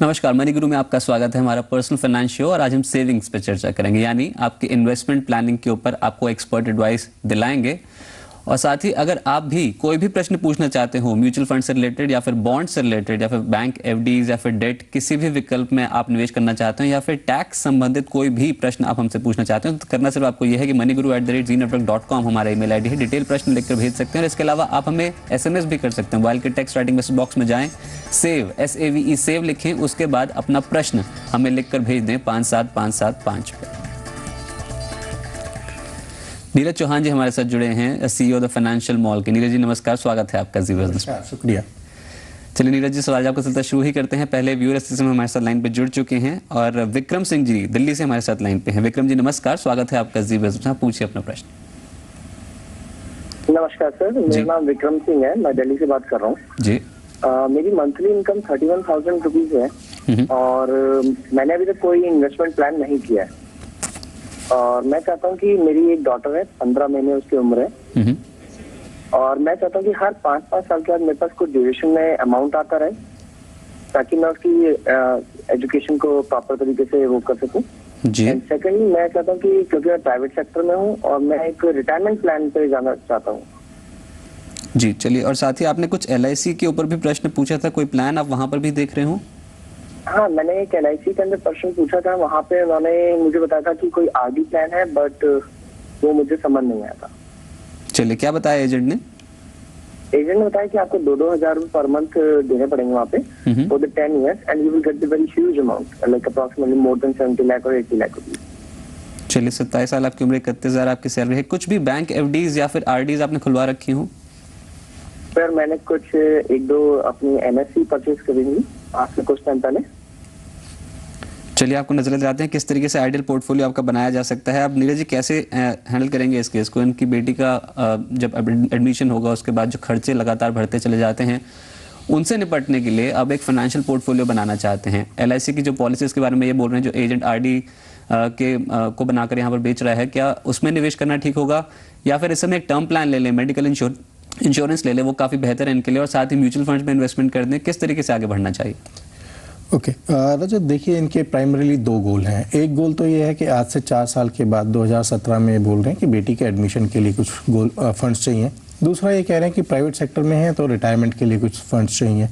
नमस्कार, मनी गुरु में आपका स्वागत है। हमारा पर्सनल फाइनेंस शो और आज हम सेविंग्स पे चर्चा करेंगे, यानी आपके इन्वेस्टमेंट प्लानिंग के ऊपर आपको एक्सपर्ट एडवाइस दिलाएंगे। और साथ ही अगर आप भी कोई भी प्रश्न पूछना चाहते हो म्यूचुअल फंड से रिलेटेड या फिर बॉन्ड से रिलेटेड या फिर बैंक एफडीज या फिर डेट किसी भी विकल्प में आप निवेश करना चाहते हो या फिर टैक्स संबंधित कोई भी प्रश्न आप हमसे पूछना चाहते हो तो करना सिर्फ आपको यह है कि moneyguru@zeenetwork.com हमारा ईमेल आईडी है। डिटेल प्रश्न लिखकर भेज सकते हैं और इसके अलावा आप हमें SMS भी कर सकते हैं। मोबाइल के टेक्स्ट राइटिंग मैसेज बॉक्स में जाएं, सेव SAVE सेव लिखें, उसके बाद अपना प्रश्न हमें लिखकर भेज दें 57575 पे। नीरज चौहान जी हमारे साथ जुड़े हैं, CEO द फाइनेंशियल मॉल के। नीरज जी नमस्कार, स्वागत है आपका जी बिजनेस में। शुक्रिया। चलिए नीरज जी, सवाल आपका सिलसिला शुरू ही करते हैं। पहले व्यूअर सिस्टम हमारे साथ लाइन पे जुड़ चुके हैं और विक्रम सिंह जी दिल्ली से हमारे साथ लाइन पे हैं। विक्रम जी नमस्कार, स्वागत है आपका जी बिजनेस में। पूछिए अपना प्रश्न। नमस्कार सर, मेरा नाम विक्रम सिंह है, मैं दिल्ली से बात कर रहा हूँ जी। मेरी मंथली इनकम 31,000 रुपीज है और मैंने अभी तक कोई इन्वेस्टमेंट प्लान नहीं किया है। और मैं चाहता हूँ कि मेरी एक डॉटर है, 15 महीने उसकी उम्र है और मैं चाहता हूँ कि हर 5-5 साल के बाद मेरे पास कुछ ड्यूरेशन में अमाउंट आता रहे ताकि मैं उसकी एजुकेशन को प्रॉपर तरीके से वो कर सकूँ जी। सेकेंडली मैं चाहता हूँ कि क्योंकि मैं प्राइवेट सेक्टर में हूँ और मैं एक रिटायरमेंट प्लान पे जाना चाहता हूँ जी। चलिए, और साथ ही आपने कुछ LIC के ऊपर भी प्रश्न पूछा था, कोई प्लान आप वहां पर भी देख रहे हो? हाँ, मैंने एक LIC के अंदर प्रश्न पूछा था, वहाँ पे उन्होंने मुझे बताया था कि कोई RD प्लान है, बट वो मुझे समझ नहीं आया था। चलिए, क्या बताया एजेंट ने? एजेंट ने बताया कि आपको 2,000 रुपए पर मंथ देने पड़ेंगे वहाँ पे for the 10 years and you will get the very huge amount like approximately more than 70 lakh और 80 लाख रुपीज। चलिए, 27 साल आपकी उम्र, 31,000 आपकी सैलरी है। कुछ भी बैंक FDs या फिर RDs आपने खुलवा रखी हो? सर मैंने कुछ 1-2 अपनी NSE परचेज करी थी आज से कुछ टाइम पहले। चलिए, आपको नजर दिलाते हैं किस तरीके से आइडियल पोर्टफोलियो आपका बनाया जा सकता है। अब नीरज जी कैसे हैंडल करेंगे इस केस को? इनकी बेटी का जब एडमिशन होगा उसके बाद जो खर्चे लगातार बढ़ते चले जाते हैं, उनसे निपटने के लिए अब एक फाइनेंशियल पोर्टफोलियो बनाना चाहते हैं। LIC की जो पॉलिसीज के बारे में ये बोल रहे हैं, जो एजेंट RD को बनाकर यहाँ पर बेच रहा है, क्या उसमें निवेश करना ठीक होगा या फिर इस समय एक टर्म प्लान ले लें, मेडिकल इंश्योरेंस ले लें, वो काफ़ी बेहतर है इनके लिए, और साथ ही म्यूचुअल फंड में इन्वेस्टमेंट कर दें? किस तरीके से आगे बढ़ना चाहिए? ओके रजत, देखिए इनके प्राइमरीली 2 गोल हैं। एक गोल तो ये है कि आज से 4 साल के बाद 2017 में बोल रहे हैं कि बेटी के एडमिशन के लिए कुछ गोल फंड्स चाहिए। दूसरा ये कह रहे हैं कि प्राइवेट सेक्टर में है तो रिटायरमेंट के लिए कुछ फंड्स चाहिए।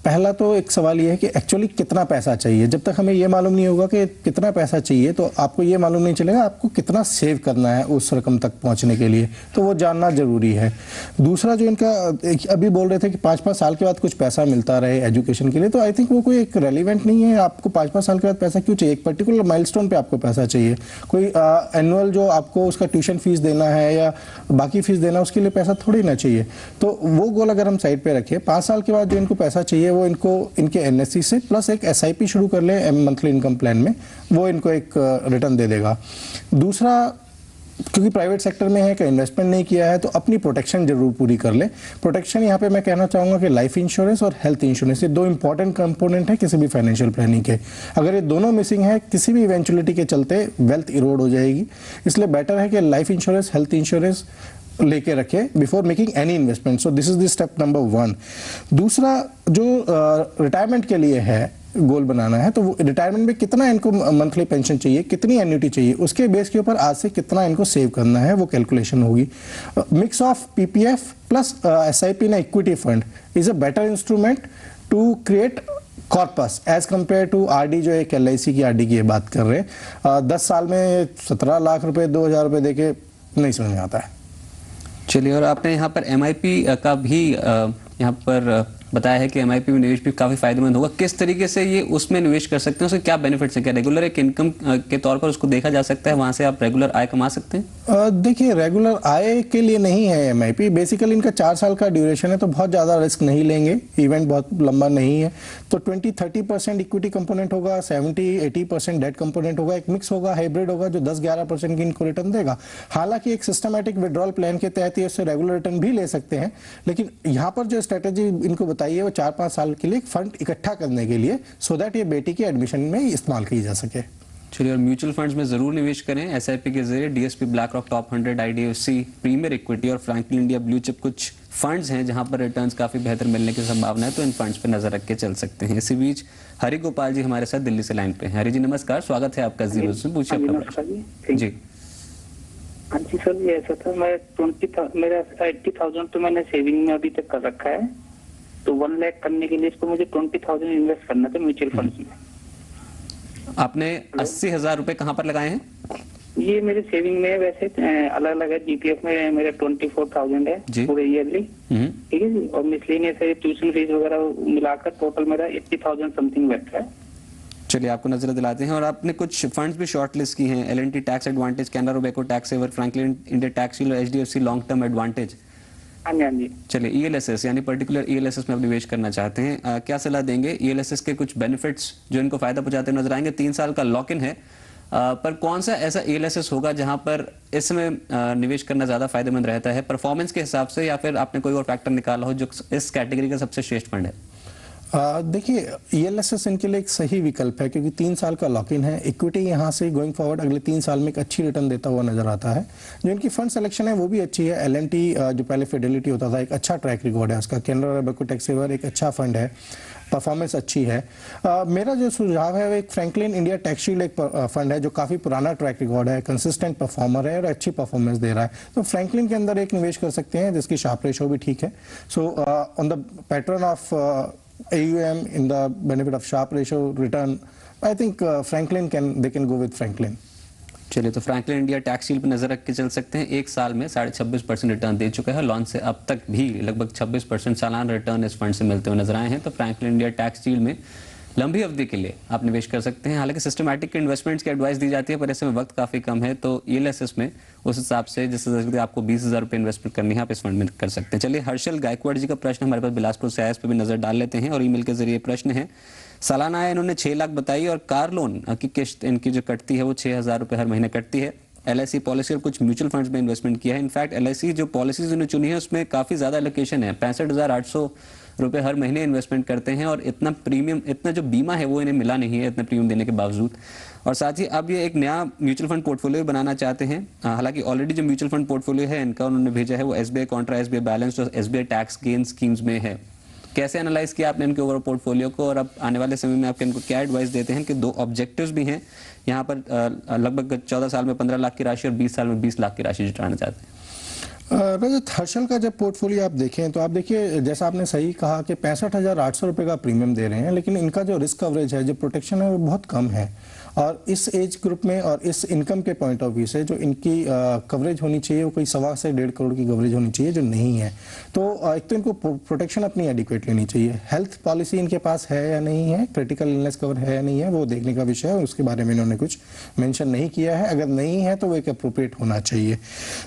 पहला तो एक सवाल ये है कि एक्चुअली कितना पैसा चाहिए। जब तक हमें ये मालूम नहीं होगा कि कितना पैसा चाहिए तो आपको ये मालूम नहीं चलेगा आपको कितना सेव करना है उस रकम तक पहुंचने के लिए, तो वो जानना जरूरी है। दूसरा जो इनका अभी बोल रहे थे कि 5-5 साल के बाद कुछ पैसा मिलता रहे एजुकेशन के लिए, तो आई थिंक वो कोई एक रेलिवेंट नहीं है। आपको 5-5 साल के बाद पैसा क्यों चाहिए? एक पर्टिकुलर माइलस्टोन पे आपको पैसा चाहिए। कोई एनुअल जो आपको उसका ट्यूशन फीस देना है या बाकी फीस देना, उसके लिए पैसा थोड़ी ना चाहिए। तो वो गोल अगर हम साइड पे रखें, 5 साल के बाद जो इनको पैसा चाहिए वो इनको इनके NSE से प्लस एक SIP शुरू कर ले मंथली इनकम प्लान में, वो इनको एक रिटर्न दे देगा। दूसरा, क्योंकि प्राइवेट सेक्टर में है कि इन्वेस्टमेंट नहीं किया है, तो अपनी प्रोटेक्शन जरूर पूरी कर ले। प्रोटेक्शन यहाँ पे मैं कहना चाहूँगा कि लाइफ इंश्योरेंस और हेल्थ इंश्योरेंस, ये 2 इंपॉर्टेंट कंपोनेंट है किसी भी फाइनेंशियल प्लानिंग के। अगर ये दोनों मिसिंग है, किसी भी इवेंचुअलिटी के चलते वेल्थ इरोड हो जाएगी। इसलिए बेटर है कि लाइफ इंश्योरेंस, हेल्थ इंश्योरेंस लेके रखे before making any investment. So this is the step number 1। दूसरा जो रिटायरमेंट के लिए है गोल बनाना है, तो वो रिटायरमेंट में कितना इनको मंथली पेंशन चाहिए, कितनी एन्युटी चाहिए, उसके बेस के ऊपर आज से कितना इनको सेव करना है वो कैलकुलेशन होगी। Mix of PPF plus SIP ना equity fund is a better instrument to create corpus as compare to RD, जो एक LIC की RD की ये बात कर रहे हैं। 10 साल में 17 लाख रुपए 2,000 रुपए देके नहीं समझ में आता है। चलिए, और आपने यहाँ पर MIP का भी यहाँ पर बताया है कि MIP में निवेश भी काफी फायदेमंद होगा। किस तरीके से ये उसमें निवेश कर सकते हैं, उसके क्या बेनिफिट्स हैं? क्या रेगुलर एक इनकम के तौर पर उसको देखा जा सकता है, वहां से आप रेगुलर आय कमा सकते हैं? देखिए, रेगुलर आय के लिए नहीं है MIP। बेसिकली इनका 4 साल का ड्यूरेशन है, तो बहुत ज्यादा रिस्क नहीं लेंगे, इवेंट बहुत लंबा नहीं है। तो 20-30% इक्विटी कंपोनेंट होगा, 70-80% डेट कंपोनेंट होगा, एक मिक्स होगा, हाइब्रिड होगा जो 10-11% की इनको रिटर्न देगा। हालांकि एक सिस्टमैटिक विड्रॉल प्लान के तहत ये उससे रेगुलर रिटर्न भी ले सकते हैं, लेकिन यहाँ पर जो स्ट्रेटेजी इनको बताइए वो 4-5 साल के लिए फंड इकट्ठा करने के लिए, सो दैट ये बेटी के एडमिशन में इस्तेमाल की जा सके। चलिए, और म्यूचुअल फंड्स में जरूर निवेश करें SIP के जरिए। DSP, BlackRock, Top 100, IDFC, premier equity और फ्रैंकलिन इंडिया ब्लू चिप कुछ फंड्स हैं जहां पर रिटर्न्स काफी बेहतर मिलने की संभावना है, तो इन फंड्स पे नजर रख के चल सकते हैं। इसी बीच हरि गोपाल जी हमारे साथ दिल्ली से लाइन पे हैं। हरि जी नमस्कार, स्वागत है आपका जीरो से, पूछिए अपना प्रश्न। जी हाँ जी सर, ये ऐसा था, मेरा 80,000 तो मैंने सेविंग में अभी तक कर रखा है, तो 1 लाख करने के लिए इसको मुझे 20,000 इन्वेस्ट करना था म्यूचुअल फंड में। आपने 80,000 रुपए कहाँ पर लगाए हैं? ये मेरे सेविंग में है, वैसे अलग अलग है। जीपीएफ में मेरा 24,000 है पूरे ईयरली, ठीक है जी, और मिसलेनियस है, ट्यूशन फीस वगैरह मिलाकर टोटल मेरा 80,000 समथिंग बैठा है। चलिए आपको नजर दिलाते हैं। और आपने कुछ फंड्स भी शॉर्टलिस्ट की हैं, L and T tax advantage, Canara Robeco tax saver, Franklin India tax shield और एचडीएफसी लॉन्ग टर्म एडवांटेज। हाँ जी, हाँ जी। चलिए ईएलएसएस यानी पर्टिकुलर ईएलएसएस में आप निवेश करना चाहते हैं, क्या सलाह देंगे? ईएलएसएस के कुछ बेनिफिट्स जो इनको फायदा पहुंचाते नजर आएंगे। 3 साल का लॉक इन है, पर कौन सा ऐसा ईएलएसएस होगा जहां पर इसमें निवेश करना ज्यादा फायदेमंद रहता है, परफॉर्मेंस के हिसाब से, या फिर आपने कोई और फैक्टर निकाला हो जो इस कैटेगरी का सबसे श्रेष्ठ फंड है? देखिए ईएलएसएस इनके लिए एक सही विकल्प है, क्योंकि 3 साल का लॉक इन है। इक्विटी यहाँ से गोइंग फॉरवर्ड अगले 3 साल में एक अच्छी रिटर्न देता हुआ नजर आता है। जो इनकी फंड सिलेक्शन है वो भी अच्छी है। एल&टी जो पहले फिडेलिटी होता था, एक अच्छा ट्रैक रिकॉर्ड है उसका। कैनरा रोबेको टैक्स सेवर एक अच्छा फंड है, परफॉर्मेंस अच्छी है। मेरा जो सुझाव है वो एक फ्रैंकलिन इंडिया टैक्स शील्ड एक फंड है जो काफ़ी पुराना ट्रैक रिकॉर्ड है, कंसिस्टेंट परफॉर्मर है और अच्छी परफॉर्मेंस दे रहा है। तो फ्रैंकलिन के अंदर एक निवेश कर सकते हैं जिसकी शार्प रेशो भी ठीक है। So on the pattern of AUM in the benefit of sharp ratio return, I think they can go with Franklin. चलिए, तो फ्रैंकलिन इंडिया टैक्स शील्ड पर नजर रख के चल सकते हैं। 1 साल में 26.5% रिटर्न दे चुका है। लॉन्च से अब तक भी लगभग 26% सालाना रिटर्न इस फंड से मिलते हुए नजर आए हैं। तो फ्रैंकलिन इंडिया टैक्स शील्ड में लंबी अवधि के लिए आप निवेश कर सकते हैं। हालांकि सिस्टमैटिक इन्वेस्टमेंट्स की एडवाइस दी जाती है, पर ऐसे में वक्त काफी कम है, तो ईएलएसएस में उस हिसाब से जिस आपको 20,000 रुपये इन्वेस्टमेंट करनी है आप इस फंड में कर सकते हैं। चलिए, हर्षल गायकवाड़ जी का प्रश्न हमारे पास बिलासपुर से आया, इस पर भी नजर डाल लेते हैं। और ईमेल के जरिए प्रश्न है, सालाना आय इन्होंने 6 लाख बताई और कार लोन की किस्त इनकी जो कटती है वो 6,000 रुपये हर महीने कटती है। एलआईसी पॉलिसी और कुछ म्यूचुअल फंड्स में इन्वेस्टमेंट किया है। इनफैक्ट एलआईसी जो पॉलिसीज उन्होंने चुनी है उसमें काफी ज्यादा एलोकेशन है, 65,800 रुपए हर महीने इन्वेस्टमेंट करते हैं, और इतना प्रीमियम, इतना जो बीमा है वो इन्हें मिला नहीं है इतना प्रीमियम देने के बावजूद। और साथ ही अब ये एक नया म्यूचुअल फंड पोर्टफोलियो बनाना चाहते हैं। हालांकि ऑलरेडी जो म्यूचुअल फंड पोर्टफोलियो है इनका उन्होंने भेजा है वो एसबीआई कॉन्ट्रा, एसबीआई बैलेंस और एसबीआई टैक्स गेन स्कीम्स में है। कैसे एनालाइज किया आपने इनके ओवरऑल पोर्टफोलियो को, और अब आने वाले समय में आपके इनको क्या एडवाइस देते हैं कि 2 ऑब्जेक्टिव्स भी हैं यहाँ पर, लगभग 14 साल में 15 लाख की राशि और 20 साल में 20 लाख की राशि जुटाना चाहते हैं? रजत, हर्षल का जब पोर्टफोलियो आप देखें तो आप देखिए, जैसा आपने सही कहा कि 65,800 रुपये का प्रीमियम दे रहे हैं, लेकिन इनका जो रिस्क कवरेज है, जो प्रोटेक्शन है, वो बहुत कम है। और इस एज ग्रुप में और इस इनकम के पॉइंट ऑफ व्यू से जो इनकी कवरेज होनी चाहिए वो कोई 1.25 से 1.5 करोड़ की कवरेज होनी चाहिए, जो नहीं है। तो एक तो इनको प्रोटेक्शन अपनी एडिक्वेट लेनी चाहिए। हेल्थ पॉलिसी इनके पास है या नहीं है, क्रिटिकल इलनेस कवर है या नहीं है, वो देखने का विषय है, उसके बारे में इन्होंने कुछ मेंशन नहीं किया है। अगर नहीं है तो वो एक अप्रोप्रिएट होना चाहिए।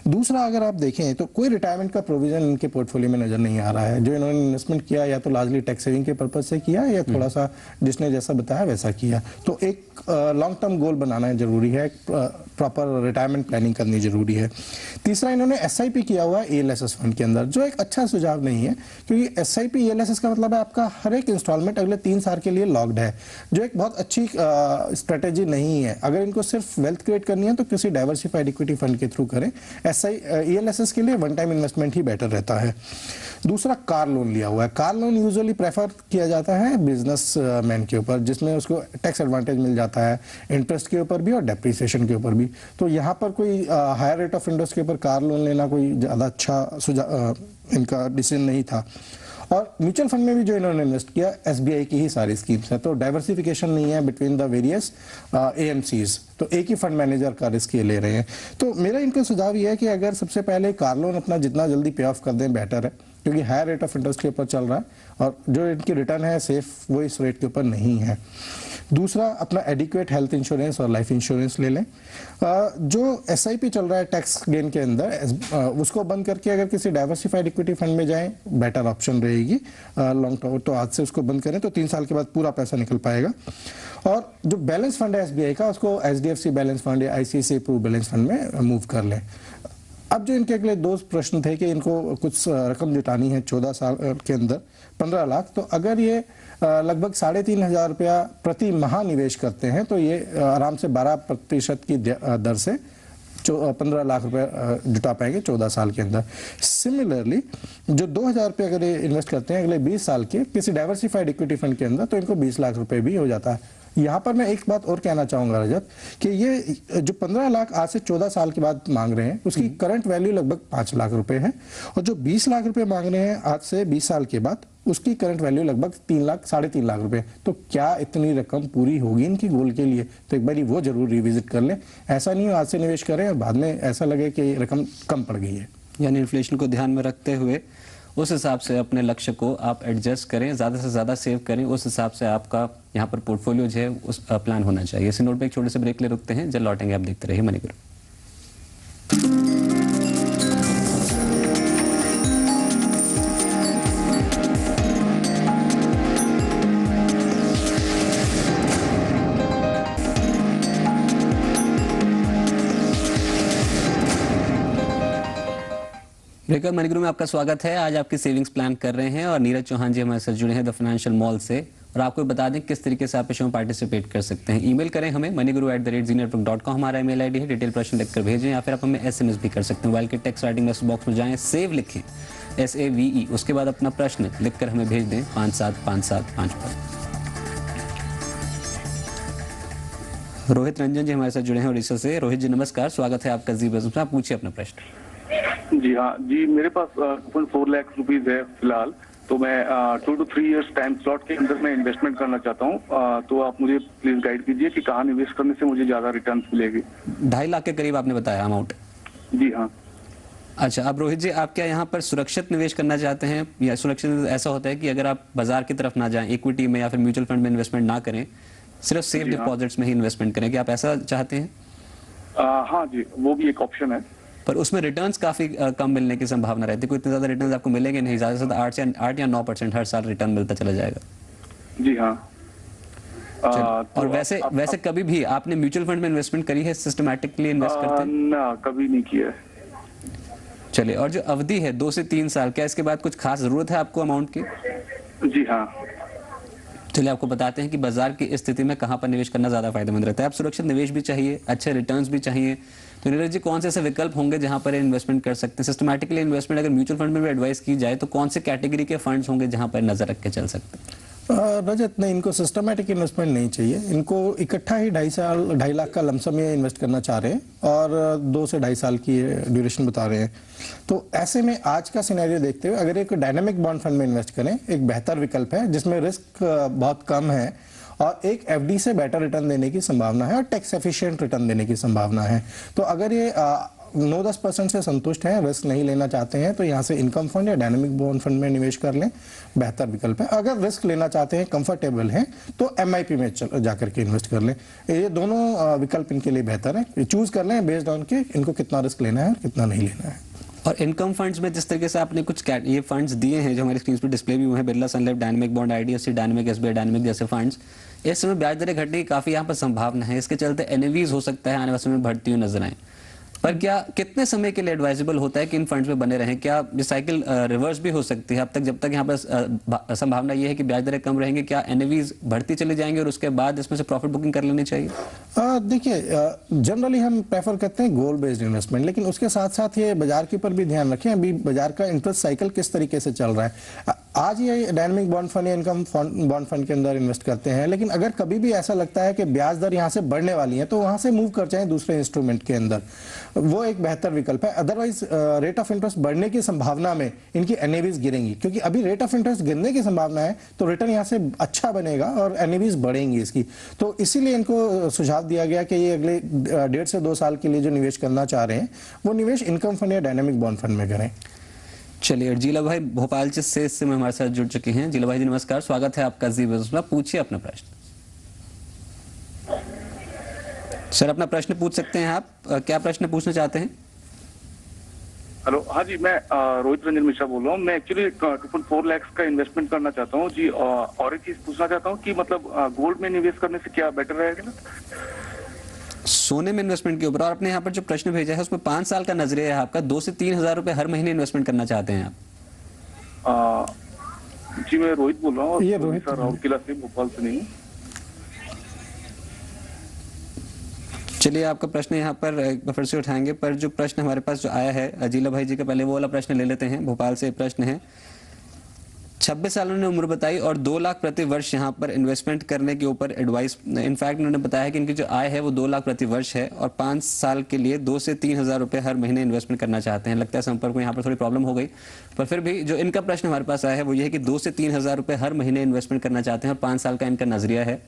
दूसरा, अगर आप देखें तो कोई रिटायरमेंट का प्रोविजन इनके पोर्टफोलियो में नजर नहीं आ रहा है। जो इन्होंने इन्वेस्टमेंट किया या तो लार्जली टैक्स सेविंग के पर्पज से किया या थोड़ा सा जिसने जैसा बताया वैसा किया। तो एक लॉन्ग टर्म गोल बनाना जरूरी है, प्रॉपर रिटायरमेंट प्लानिंग करनी जरूरी है। तीसरा, इन्होंने एसआईपी किया हुआ है ईएलएसएस फंड के अंदर, जो एक अच्छा सुझाव नहीं है, क्योंकि एसआईपी ईएलएसएस का मतलब है आपका हर एक इंस्टॉलमेंट अगले 3 साल के लिए लॉक्ड है, जो एक बहुत अच्छी स्ट्रेटेजी नहीं है। अगर इनको सिर्फ वेल्थ क्रिएट करनी है तो किसी डाइवर्सिफाइड इक्विटी फंड के थ्रू करें। ईएलएसएस के लिए वन टाइम इन्वेस्टमेंट ही बेटर रहता है। दूसरा, कार लोन लिया हुआ है। कार लोन यूजुअली प्रेफर किया जाता है बिजनेस मैन के ऊपर, जिसमें उसको टैक्स एडवांटेज मिल जाता है, इंटरेस्ट के ऊपर भी और डेप्रिसिएशन के ऊपर भी। तो यहाँ पर कोई हायर रेट ऑफ इंटरेस्ट के ऊपर कार लोन लेना कोई ज़्यादा अच्छा इनका डिसीजन नहीं था। और म्यूचुअल फंड में भी जो इन्होंने इन्वेस्ट किया एसबीआई की ही सारी स्कीम्स है, तो डाइवर्सिफिकेशन नहीं है बिटवीन द वेरियस एएमसीज, तो एक ही फंड मैनेजर का रिस्क ये ले रहे हैं। तो मेरा इनको सुझाव ये है कि अगर सबसे पहले कार लोन अपना जितना जल्दी पे ऑफ कर दें बेटर है, क्योंकि हायर रेट ऑफ इंटरेस्ट के ऊपर चल रहा है और जो इनकी रिटर्न है सेफ वो इस रेट के ऊपर नहीं है। दूसरा, अपना एडिक्वेट हेल्थ इंश्योरेंस और लाइफ इंश्योरेंस ले लें। जो एसआईपी चल रहा है टैक्स गेन के अंदर, उसको बंद करके अगर किसी डाइवर्सिफाइड इक्विटी फंड में जाएं, बेटर ऑप्शन रहेगी लॉन्ग टर्म। तो आज से उसको बंद करें तो 3 साल के बाद पूरा पैसा निकल पाएगा। और जो बैलेंस फंड है एसबीआई का, उसको एचडीएफसी बैलेंस फंड या आईसीआईसीआई अप्रूव बैलेंस फंड में मूव कर लें। अब जो इनके अगले 2 प्रश्न थे कि इनको कुछ रकम जुटानी है 14 साल के अंदर 15 लाख, तो अगर ये लगभग 3,500 रुपया प्रति माह निवेश करते हैं तो ये आराम से 12% की दर से 15 लाख रुपए जुटा पाएंगे 14 साल के अंदर। सिमिलरली जो 2000 रुपये अगर ये इन्वेस्ट करते हैं अगले 20 साल के किसी डाइवर्सिफाइड इक्विटी फंड के अंदर, तो इनको 20 लाख रुपए भी हो जाता है। यहाँ पर मैं एक बात और कहना चाहूंगा रजत, कि ये जो 15 लाख आज से 14 साल के बाद मांग रहे हैं उसकी करंट वैल्यू लगभग 5 लाख रुपए है, और जो 20 लाख रुपए मांग रहे हैं आज से 20 साल के बाद उसकी करंट वैल्यू लगभग 3 लाख 3.5 लाख रुपए। तो क्या इतनी रकम पूरी होगी इनकी गोल के लिए? तो एक बार वो जरूर रिविजिट कर लें। ऐसा नहीं हो आज से निवेश करें और बाद में ऐसा लगे कि रकम कम पड़ गई है। यानी इन्फ्लेशन को ध्यान में रखते हुए उस हिसाब से अपने लक्ष्य को आप एडजस्ट करें, ज़्यादा से ज़्यादा सेव करें, उस हिसाब से आपका यहाँ पर पोर्टफोलियो जो है उस प्लान होना चाहिए। इसी नोट पे एक छोटे से ब्रेक ले रुकते हैं, जल्द लौटेंगे, आप देखते रहिए मनी गुरु। ब्रेकर मनी गुरु में आपका स्वागत है। आज आपकी सेविंग्स प्लान कर रहे हैं और नीरज चौहान जी हमारे साथ जुड़े हैं द फाइनेंशियल मॉल से, और आपको बता दें किस तरीके से आप इस शो में पार्टिसिपेट कर सकते हैं। ईमेल करें हमें moneyguru@zenetwork.com, हमारा ईमेल आईडी है, डिटेल प्रश्न लिखकर भेजें, या फिर आप हमें SMS भी कर सकते हैं। मोबाइल के टेक्स्ट राइटिंग मैसेज बॉक्स में जाएं, सेव लिखें SAVE, उसके बाद अपना प्रश्न लिखकर हमें भेज दें 57575 पर। रोहित रंजन जी हमारे साथ जुड़े हैं उड़ीसा से। रोहित जी नमस्कार, स्वागत है आपका जी बिजनेस में, आप पूछिए अपना प्रश्न। जी हाँ जी, मेरे पास 4 लाख रुपीज है फिलहाल, तो मैं 2 to 3 इयर्स टाइम स्लॉट के अंदर मैं इन्वेस्टमेंट करना चाहता हूँ, तो आप मुझे प्लीज गाइड कीजिए कि कहाँ निवेश करने से मुझे ज्यादा रिटर्न मिलेगी। 2.5 लाख के करीब आपने बताया अमाउंट। जी हाँ। अच्छा, अब रोहित जी आप क्या यहाँ पर सुरक्षित निवेश करना चाहते हैं, या सुरक्षित ऐसा होता है कि अगर आप बाजार की तरफ ना जाएं, इक्विटी में या फिर म्यूचुअल फंड में इन्वेस्टमेंट ना करें, सिर्फ सेफ डिपॉजिट्स में ही इन्वेस्टमेंट करें, क्या आप ऐसा चाहते हैं? हाँ जी, वो भी एक ऑप्शन है, पर उसमें रिटर्न्स काफी कम मिलने की संभावना रहती है। कोई इतने ज्यादा रिटर्न्स आपको मिलेंगे नहीं, ज्यादा से ज्यादा 8 या 9% हर साल रिटर्न मिलता चला जाएगा। जी हाँ। और वैसे कभी भी आपने म्यूचुअल फंड में इन्वेस्टमेंट करी है, सिस्टमैटिकली इन्वेस्ट करते हैं? ना, कभी नहीं किया है। चलिए, और जो अवधि है 2 से 3 साल, क्या इसके बाद कुछ खास जरूरत है आपको अमाउंट की? जी हाँ। चलिए आपको बताते हैं कि बाजार की स्थिति में कहां पर निवेश करना ज्यादा फायदेमंद रहता है। आप सुरक्षित निवेश भी चाहिए, अच्छे रिटर्न्स भी चाहिए, तो नीरज जी कौन से ऐसे विकल्प होंगे जहां पर इन्वेस्टमेंट कर सकते हैं? सिस्टमैटिकली इन्वेस्टमेंट अगर म्यूचुअल फंड में भी एडवाइस की जाए तो कौन से कैटेगरी के फंड्स होंगे जहां पर नजर रख के चल सकते हैं? रजत, नहीं, इनको सिस्टमैटिक इन्वेस्टमेंट नहीं चाहिए, इनको इकट्ठा ही 2.5 लाख का लमसम में इन्वेस्ट करना चाह रहे हैं और 2 से 2.5 साल की ड्यूरेशन बता रहे हैं। तो ऐसे में आज का सिनेरियो देखते हुए अगर एक डायनामिक बॉन्ड फंड में इन्वेस्ट करें, एक बेहतर विकल्प है जिसमें रिस्क बहुत कम है और एक FD से बेटर रिटर्न देने की संभावना है और टैक्स एफिशिएंट रिटर्न देने की संभावना है। तो अगर ये 9-10% से संतुष्ट हैं, रिस्क नहीं लेना चाहते हैं, तो यहाँ से इनकम फंड या डायनामिक बॉन्ड फंड में निवेश कर लें, बेहतर विकल्प है। अगर रिस्क लेना चाहते हैं, कंफर्टेबल हैं, तो MIP में जाकर के इन्वेस्ट कर लें। ये दोनों विकल्प इनके लिए बेहतर है, चूज कर लें बेस्ड ऑन के इनको कितना रिस्क लेना है और कितना नहीं लेना है। और इनकम फंड्स में जिस तरीके से आपने कुछ ये फंड्स दिए हैं जो हमारी स्क्रीन पर डिस्प्ले भी हुए हैं, Birla Sun Life, dynamic bond, IDFC dynamic, SBI dynamic जैसे फंड्स, इस समय ब्याज दरें घटने की काफी यहाँ पर संभावना है। इसके चलते NAVs हो सकता है आने वाले समय में बढ़ती हुई नजर आए। पर क्या कितने समय के लिए एडवाइजेबल होता है कि इन फंड्स में बने रहें? क्या ये साइकिल रिवर्स भी हो सकती है? अब तक जब तक यहाँ पर संभावना ये है कि ब्याज दरें कम रहेंगी, क्या NAVs बढ़ती चली जाएंगी और उसके बाद इसमें से प्रॉफिट बुकिंग कर लेनी चाहिए? देखिए, जनरली हम प्रेफर करते हैं गोल बेस्ड इन्वेस्टमेंट, लेकिन उसके साथ साथ ये बाजार के ऊपर भी ध्यान रखें, अभी बाजार का इंटरेस्ट साइकिल किस तरीके से चल रहा है। आज ये डायनामिक बॉन्ड फंड या इनकम बॉन्ड फंड के अंदर इन्वेस्ट करते हैं, लेकिन अगर कभी भी ऐसा लगता है कि ब्याज दर यहाँ से बढ़ने वाली है तो वहां से मूव कर जाएं दूसरे इंस्ट्रूमेंट के अंदर, वो एक बेहतर विकल्प है। अदरवाइज रेट ऑफ इंटरेस्ट बढ़ने की संभावना में इनकी NAVs गिरेंगी, क्योंकि अभी रेट ऑफ इंटरेस्ट गिरने की संभावना है तो रिटर्न यहाँ से अच्छा बनेगा और NAVs बढ़ेंगी इसकी। तो इसीलिए इनको सुझाव दिया गया कि ये अगले 1.5 से 2 साल के लिए जो निवेश करना चाह रहे हैं वो निवेश इनकम फंड या डायनामिक बॉन्ड फंड में करें। चलिए, जिला भाई भोपाल से इससे हमारे साथ जुड़ चुके हैं। जिला भाई जी नमस्कार, स्वागत है आपका जी बिजनेस में, पूछिए अपना प्रश्न। सर अपना प्रश्न पूछ सकते हैं आप, क्या प्रश्न पूछना चाहते हैं? हेलो, हाँ जी, मैं रोहित रंजन मिश्रा बोल रहा हूँ। मैं एक्चुअली 4 लाख का इन्वेस्टमेंट करना चाहता हूँ जी, और एक चीज पूछना चाहता हूँ कि मतलब गोल्ड में निवेश करने से क्या बेटर रहेगा ना? सोने में इन्वेस्टमेंट के ऊपर, और आपने यहाँ पर जो प्रश्न भेजा है उसमें 5 साल का नजरिया है आपका, 2 से 3 हजार रुपए हर महीने इन्वेस्टमेंट करना चाहते हैं आप? जी मैं रोहित बोल रहा हूँ, ये रोहित राउरकेला से, भोपाल से नहीं। चलिए, आपका प्रश्न यहाँ पर एक बार फिर से उठाएंगे, पर जो प्रश्न हमारे पास जो आया है अजीला भाई जी का, पहले वो वाला प्रश्न ले लेते हैं। भोपाल से प्रश्न है, 26 साल उन्होंने उम्र बताई और 2 लाख प्रति वर्ष यहाँ पर इन्वेस्टमेंट करने के ऊपर एडवाइस, इनफैक्ट उन्होंने बताया कि इनकी जो आय है वो 2 लाख प्रति वर्ष है और 5 साल के लिए 2 से 3 हज़ार रुपये हर महीने इन्वेस्टमेंट करना चाहते हैं। लगता है संपर्क में यहाँ पर थोड़ी प्रॉब्लम हो गई, पर फिर भी जो इनका प्रश्न हमारे पास आया है वो ये है कि 2 से 3 हज़ार रुपये हर महीने इन्वेस्टमेंट करना चाहते हैं और 5 साल का इनका नजरिया है।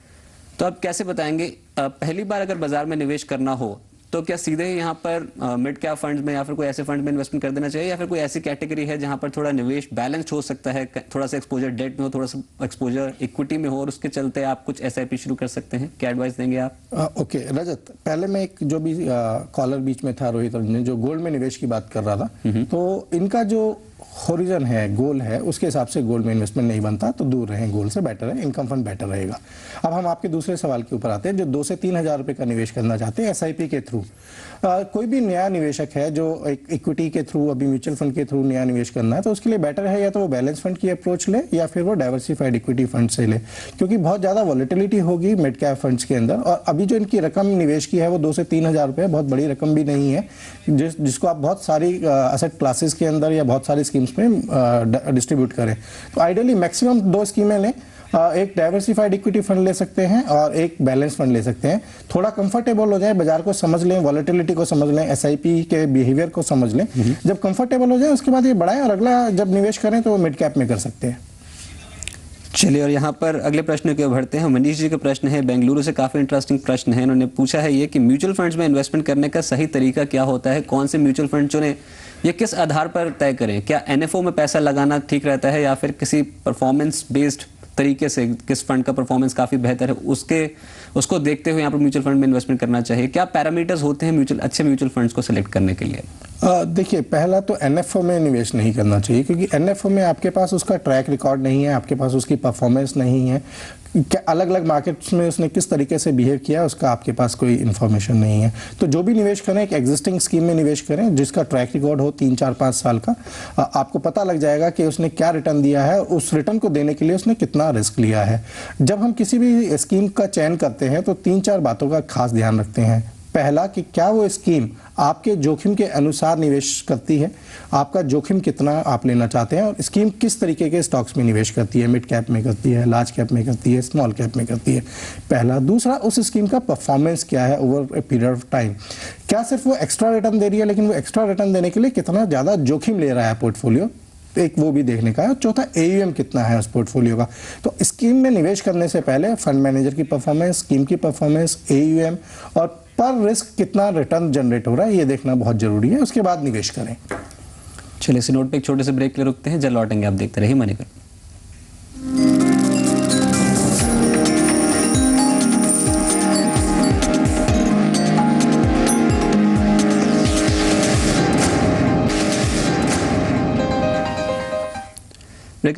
तो आप कैसे बताएंगे, पहली बार अगर बाजार में निवेश करना हो तो क्या सीधे यहाँ पर मिड कैप फंड में या फिर कोई ऐसे फंड में इन्वेस्टमेंट कर देना चाहिए, या फिर कोई ऐसी कैटेगरी है जहाँ पर थोड़ा निवेश बैलेंस हो सकता है, थोड़ा सा एक्सपोजर डेट में हो, थोड़ा सा एक्सपोजर इक्विटी में हो और उसके चलते आप कुछ एसआईपी शुरू कर सकते हैं? क्या एडवाइस देंगे आप? ओके रजत, पहले मैं एक जो भी कॉलर बीच में था रोहित रंजन, जो गोल्ड में निवेश की बात कर रहा था, तो इनका जो होरिजन है, गोल है, उसके हिसाब से गोल्ड में इन्वेस्टमेंट नहीं बनता, तो दूर रहें गोल्ड से, बेटर है इनकम फंड बेटर रहेगा। अब हम आपके दूसरे सवाल के ऊपर आते हैं, जो 2 से 3 हज़ार रुपये का निवेश करना चाहते हैं एसआईपी के थ्रू। कोई भी नया निवेशक है जो इक्विटी के थ्रू, अभी म्यूचुअल फंड के थ्रू नया निवेश करना है, तो उसके लिए बेटर है या तो वो बैलेंस फंड की अप्रोच ले या फिर वो डाइवर्सिफाइड इक्विटी फंड से ले, क्योंकि बहुत ज़्यादा वॉलेटिलिटी होगी मिड कैप फंड्स के अंदर। और अभी जो इनकी रकम निवेश की है वो 2 से 3 हज़ार रुपये, बहुत बड़ी रकम भी नहीं है जिसको आप बहुत सारी एसेट क्लासेस के अंदर या बहुत सारी स्कीम्स में डिस्ट्रीब्यूट करें। तो आइडियली मैक्सिमम 2 स्कीमें लें, एक डाइवर्सिफाइड इक्विटी फंड ले सकते हैं और एक बैलेंस फंड ले सकते हैं। थोड़ा कंफर्टेबल हो जाए, बाजार को समझ लें, वॉलेटिलिटी को समझ लें, एसआईपी के बिहेवियर को समझ लें। जब कंफर्टेबल हो जाए उसके बाद ये बढ़ाएं और अगला जब निवेश करें तो मिड कैप में कर सकते हैं। चलिए, और यहाँ पर अगले प्रश्न के बढ़ते हैं। मनीष जी का प्रश्न है, बेंगलुरु से, काफी इंटरेस्टिंग प्रश्न है। उन्होंने पूछा है ये कि म्यूचुअल फंड्स में इन्वेस्टमेंट करने का सही तरीका क्या होता है, कौन से म्यूचुअल फंड चुने, ये किस आधार पर तय करें? क्या एनएफओ में पैसा लगाना ठीक रहता है या फिर किसी परफॉर्मेंस बेस्ड तरीके से, किस फंड का परफॉर्मेंस काफी बेहतर है उसको देखते हुए यहाँ पर म्यूचुअल फंड में इन्वेस्टमेंट करना चाहिए? क्या पैरामीटर्स होते हैं अच्छे म्यूचुअल फंड्स को सिलेक्ट करने के लिए? देखिए, पहला तो एनएफओ में निवेश नहीं करना चाहिए, क्योंकि एनएफओ में आपके पास उसका ट्रैक रिकॉर्ड नहीं है, आपके पास उसकी परफॉर्मेंस नहीं है, क्या अलग अलग मार्केट्स में उसने किस तरीके से बिहेव किया उसका आपके पास कोई इन्फॉर्मेशन नहीं है। तो जो भी निवेश करें एक एग्जिस्टिंग स्कीम में निवेश करें जिसका ट्रैक रिकॉर्ड हो 3, 4, 5 साल का। आपको पता लग जाएगा कि उसने क्या रिटर्न दिया है, उस रिटर्न को देने के लिए उसने कितना रिस्क लिया है। जब हम किसी भी स्कीम का चयन करते हैं तो 3-4 बातों का खास ध्यान रखते हैं। पहला कि क्या वो स्कीम आपके जोखिम के अनुसार निवेश करती है, आपका जोखिम कितना आप लेना चाहते हैं, और स्कीम किस तरीके के स्टॉक्स में निवेश करती है, मिड कैप में करती है, लार्ज कैप में करती है, स्मॉल कैप में करती है। पहला। दूसरा, उस स्कीम का परफॉर्मेंस क्या है over a period of time. क्या सिर्फ वो एक्स्ट्रा रिटर्न दे रही है, लेकिन वो एक्स्ट्रा रिटर्न देने के लिए कितना ज़्यादा जोखिम ले रहा है पोर्टफोलियो, एक वो भी देखने का है। और चौथा, AUM कितना है उस पोर्टफोलियो का। तो स्कीम में निवेश करने से पहले फंड मैनेजर की परफॉर्मेंस, स्कीम की परफॉर्मेंस, AUM और पर रिस्क कितना रिटर्न जनरेट हो रहा है ये देखना बहुत जरूरी है, उसके बाद निवेश करें। चलिए, इस नोट पे एक छोटे से ब्रेक के लिए रुकते हैं, जल्द लौटेंगे। आप देखते रहिए मनी कर।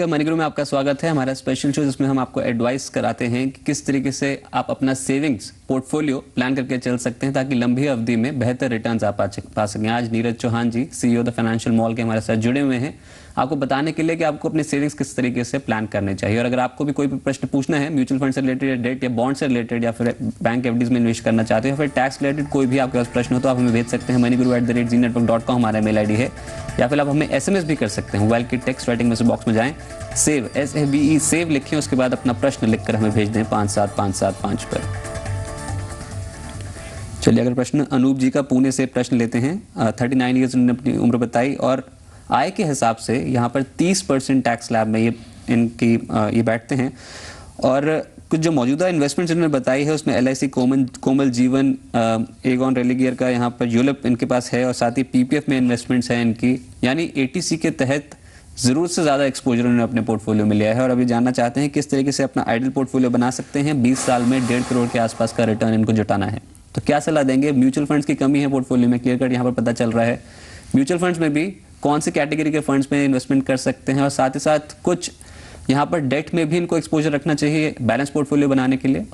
मनी गुरु में आपका स्वागत है। हमारा स्पेशल शो जिसमें हम आपको एडवाइस कराते हैं कि किस तरीके से आप अपना सेविंग्स पोर्टफोलियो प्लान करके चल सकते हैं ताकि लंबी अवधि में बेहतर रिटर्न्स आप पा सकें। आज नीरज चौहान जी, CEO द फाइनेंशियल मॉल के हमारे साथ जुड़े हुए हैं आपको बताने के लिए कि आपको अपने सेविंग्स किस तरीके से प्लान करने चाहिए। और अगर आपको भी कोई भी प्रश्न पूछना है म्यूचुअल फंड से रिलेटेड या डेट या बॉन्ड से रिलेटेड या फिर बैंक एफडीज में इन्वेस्ट करना चाहते हो या फिर टैक्स रिलेटेड कोई भी आपके पास प्रश्न हो तो आप हमें भेज सकते हैं। moneyguru@zeenetwork.com हमारा मेल ID है, या फिर आप हमें SMS भी कर सकते हैं। मोबाइल की टेक्स्ट राइटिंग मैसेज बॉक्स में जाएं, सेव SAVE सेव लिखें, उसके बाद अपना प्रश्न लिखकर हमें भेज दें 57575 पर। चलिए, अगर प्रश्न अनूप जी का पुणे से प्रश्न लेते हैं। 39 ईयर्स उन्होंने अपनी उम्र बताई और आय के हिसाब से यहाँ पर 30% टैक्स स्लैब में ये बैठते हैं। और कुछ जो मौजूदा इन्वेस्टमेंट्स इन्होंने बताई है उसमें LIC कोमल जीवन, एगॉन रेलिगियर का यहाँ पर यूलिप इनके पास है, और साथ ही PPF में इन्वेस्टमेंट्स हैं इनकी, यानी ATC के तहत जरूरत से ज़्यादा एक्सपोजर उन्होंने अपने पोर्टफोलियो में लिया है। और अभी जानना चाहते हैं किस तरीके से अपना आइडल पोर्टफोलियो बना सकते हैं। 20 साल में 1.5 करोड़ के आसपास का रिटर्न इनको जुटाना है, तो क्या सलाह देंगे? म्यूचुअल फंड्स की कमी है पोर्टफोलियो में, क्लियर कट यहाँ पर पता चल रहा है। म्यूचुअल फंड्स में भी कौन सी कैटेगरी के फंड्स में इन्वेस्टमेंट कर सकते हैं, और साथ ही साथ कुछ यहाँ पर डेट में भी इनको एक्सपोजर रखना चाहिए बैलेंस पोर्टफोलियो बनाने के लिए?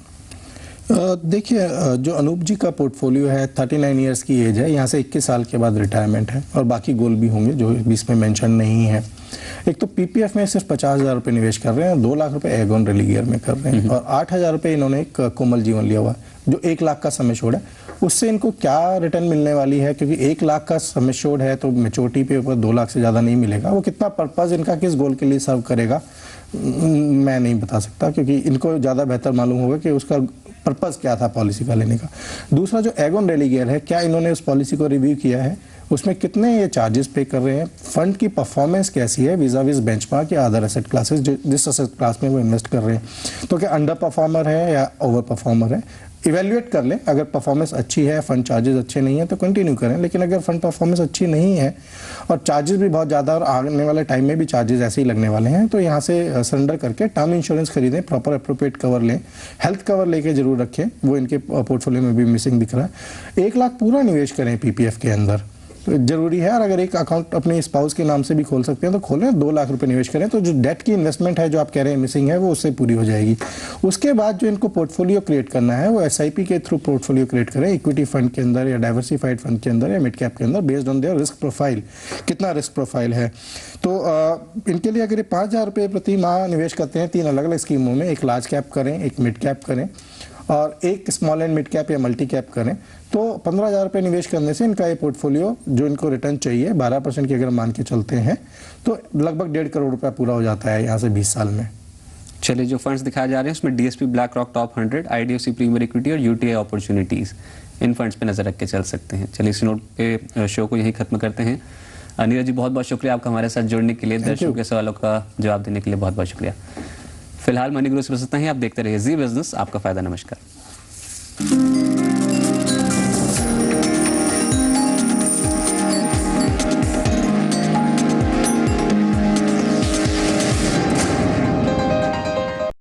देखिए, जो अनूप जी का पोर्टफोलियो है 39 इयर्स की एज है, यहाँ से 21 साल के बाद रिटायरमेंट है, और बाकी गोल भी होंगे जो बीच में मेंशन नहीं है। एक तो PPF में सिर्फ 50,000 रुपये निवेश कर रहे हैं, 2 लाख रुपए एगॉन रेलिगियर में कर रहे हैं, और 8,000 रुपये इन्होंने एक कोमल जीवन लिया हुआ है जो 1 लाख का समय छोड़ा है। उससे इनको क्या रिटर्न मिलने वाली है, क्योंकि 1 लाख का सम एश्योर्ड है तो मैच्योरिटी पे ऊपर 2 लाख से ज़्यादा नहीं मिलेगा। वो कितना पर्पज़ इनका किस गोल के लिए सर्व करेगा मैं नहीं बता सकता, क्योंकि इनको ज़्यादा बेहतर मालूम होगा कि उसका पर्पज़ क्या था पॉलिसी का लेने का। दूसरा जो एगोन रेलिगेयर है, क्या इन्होंने उस पॉलिसी को रिव्यू किया है, उसमें कितने ये चार्जेस पे कर रहे हैं, फंड की परफॉर्मेंस कैसी है विज़ा विज़ बेंचमार्क या अदर एसेट क्लासेस जिस एसेट क्लास में वो इन्वेस्ट कर रहे हैं, तो क्या अंडर परफॉर्मर है या ओवर परफॉर्मर है, इवेल्युएट कर लें। अगर परफॉर्मेंस अच्छी है, फंड चार्जेस अच्छे नहीं है तो कंटिन्यू करें, लेकिन अगर फंड परफॉर्मेंस अच्छी नहीं है और चार्जेस भी बहुत ज़्यादा और आने वाले टाइम में भी चार्जेस ऐसे ही लगने वाले हैं, तो यहाँ से सरेंडर करके टर्म इंश्योरेंस खरीदें, प्रॉपर अप्रोप्रिएट कवर लें, हेल्थ कवर लेके जरूर रखें, वो इनके पोर्टफोलियो में भी मिसिंग दिख रहा है। 1 लाख पूरा निवेश करें पीपीएफ के अंदर, तो जरूरी है। और अगर एक अकाउंट अपने स्पाउस के नाम से भी खोल सकते हैं तो खोलें, 2 लाख रुपए निवेश करें, तो जो डेट की इन्वेस्टमेंट है जो आप कह रहे हैं मिसिंग है वो उससे पूरी हो जाएगी। उसके बाद जो इनको पोर्टफोलियो क्रिएट करना है वो एसआईपी के थ्रू पोर्टफोलियो क्रिएट करें, इक्विटी फंड के अंदर या डाइवर्सिफाइड फंड के अंदर या मिड कैप के अंदर, based on their risk profile, कितना रिस्क प्रोफाइल है। तो इनके लिए अगर ये 5,000 रुपये प्रति माह निवेश करते हैं 3 अलग अलग स्कीमों में, एक लार्ज कैप करें, एक मिड कैप करें और एक स्मॉल एंड मिड कैप या मल्टी कैप करें, तो 15,000 रुपये निवेश करने से इनका ये पोर्टफोलियो जो इनको रिटर्न चाहिए 12% की अगर मान के चलते हैं तो लगभग 1.5 करोड़ रुपया पूरा हो जाता है यहाँ से 20 साल में। चलिए, जो फंड्स दिखाए जा रहे हैं उसमें DSP BlackRock top 100, IDFC premier equity और यूटीआई अपॉर्चुनिटीज, इन फंड्स पे नजर रख के चल सकते हैं। चलिए, इस नोट पे शो को यही खत्म करते हैं। नीरज जी, बहुत बहुत शुक्रिया आपका हमारे साथ जुड़ने के लिए, दर्शकों के सवालों का जवाब देने के लिए बहुत बहुत शुक्रिया। फिलहाल मनी गुरु से बस इतना ही। आप देखते रहिए जी बिजनेस, आपका फायदा। नमस्कार।